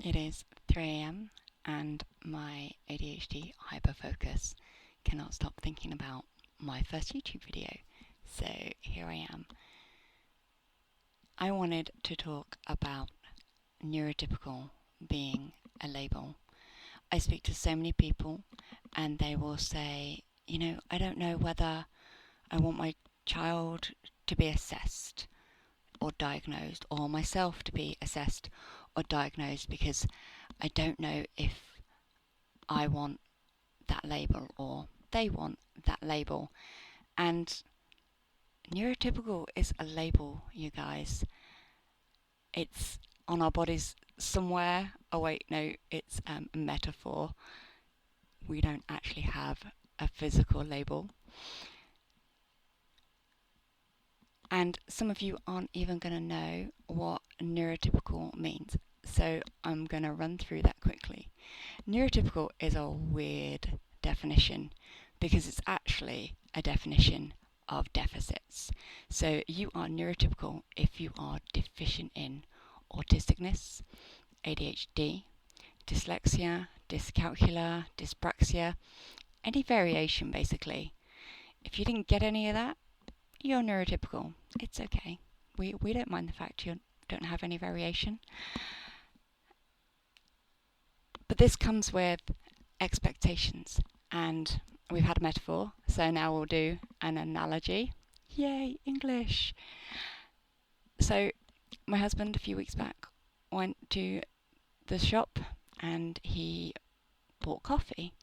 It is 3 a.m. and my ADHD hyperfocus cannot stop thinking about my first YouTube video. So here I am. I wanted to talk about neurotypical being a label. I speak to so many people and they will say, I don't know whether I want my child to be assessed or diagnosed, or myself to be assessed or diagnosed, because I don't know if I want that label or they want that label. And neurotypical is a label, you guys. It's on our bodies somewhere. Oh wait, no, it's a metaphor. We don't actually have a physical label. And some of you aren't even going to know what neurotypical means. So I'm going to run through that quickly. Neurotypical is a weird definition because it's actually a definition of deficits. So you are neurotypical if you are deficient in autisticness, ADHD, dyslexia, dyscalculia, dyspraxia, any variation basically. If you didn't get any of that, you're neurotypical. It's okay. We don't mind the fact you don't have any variation. But this comes with expectations, and we've had a metaphor, so now we'll do an analogy. Yay, English! So my husband a few weeks back went to the shop and he bought coffee.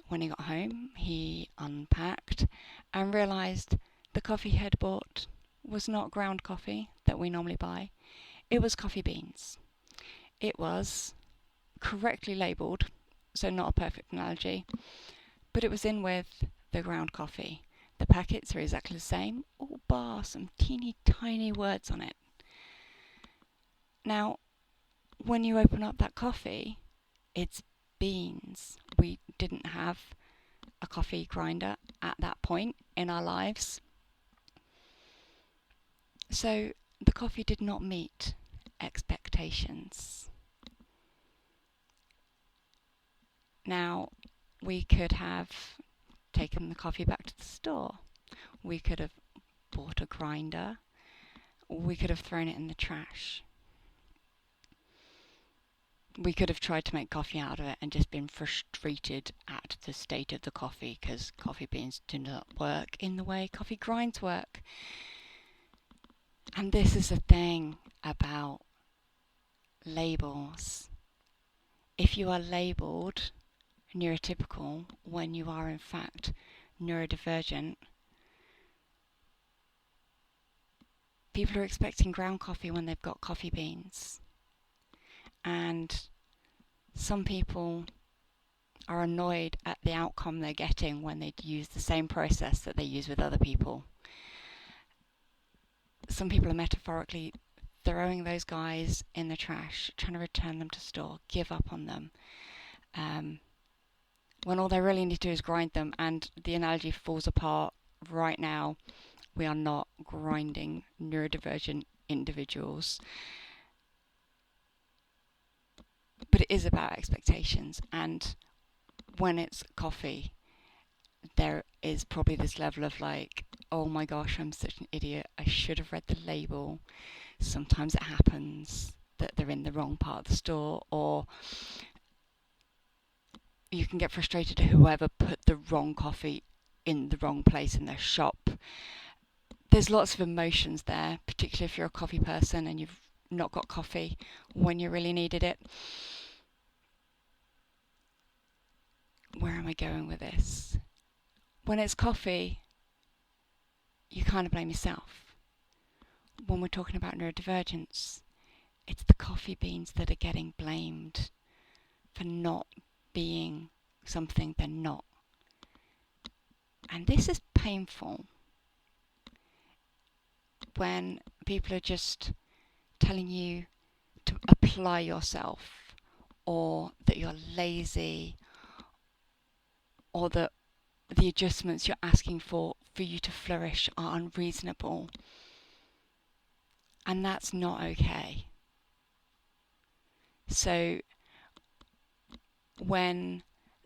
When he got home, he unpacked and realised the coffee he had bought was not ground coffee that we normally buy. It was coffee beans. It was correctly labelled, so not a perfect analogy, but it was in with the ground coffee. The packets are exactly the same, all bar some teeny tiny words on it. Now, when you open up that coffee, it's beans. We didn't have a coffee grinder at that point in our lives. So the coffee did not meet expectations. Now, we could have taken the coffee back to the store. We could have bought a grinder. We could have thrown it in the trash. We could have tried to make coffee out of it and just been frustrated at the state of the coffee because coffee beans do not work in the way coffee grinds work. And this is the thing about labels. If you are labelled neurotypical when you are in fact neurodivergent, people are expecting ground coffee when they've got coffee beans. And some people are annoyed at the outcome they're getting when they use the same process that they use with other people. Some people are metaphorically throwing those guys in the trash, trying to return them to store, give up on them, when all they really need to do is grind them, and the analogy falls apart right now. We are not grinding neurodivergent individuals. But it is about expectations, and when it's coffee, there is probably this level of like, oh my gosh, I'm such an idiot, I should have read the label. Sometimes it happens that they're in the wrong part of the store, or you can get frustrated at whoever put the wrong coffee in the wrong place in their shop. There's lots of emotions there, particularly if you're a coffee person and you've not got coffee when you really needed it. Where am I going with this? When it's coffee, you kind of blame yourself. When we're talking about neurodivergence, it's the coffee beans that are getting blamed for not being something they're not. And this is painful when people are just telling you to apply yourself, or that you're lazy, or that the adjustments you're asking for you to flourish are unreasonable. And that's not okay. So when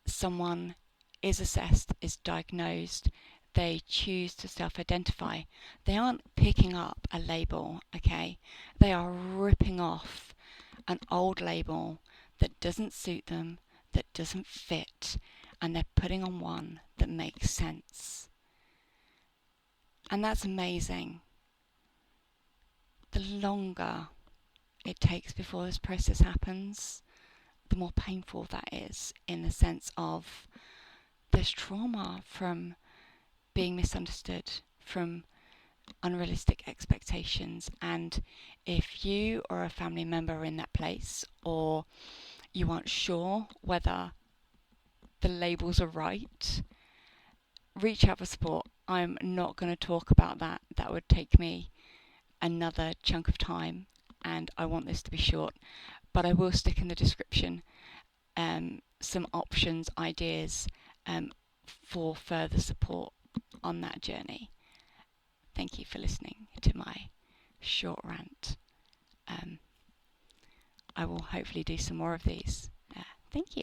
someone is assessed, is diagnosed, they choose to self-identify, they aren't picking up a label, okay? They are ripping off an old label that doesn't suit them, that doesn't fit, and they're putting on one that makes sense. And that's amazing. The longer it takes before this process happens, the more painful that is, in the sense of there's trauma from being misunderstood, from unrealistic expectations. And if you or a family member are in that place, or you aren't sure whether the labels are right, reach out for support. I'm not going to talk about that. That would take me another chunk of time, and I want this to be short. But I will stick in the description some options, ideas for further support on that journey. Thank you for listening to my short rant. I will hopefully do some more of these. Thank you.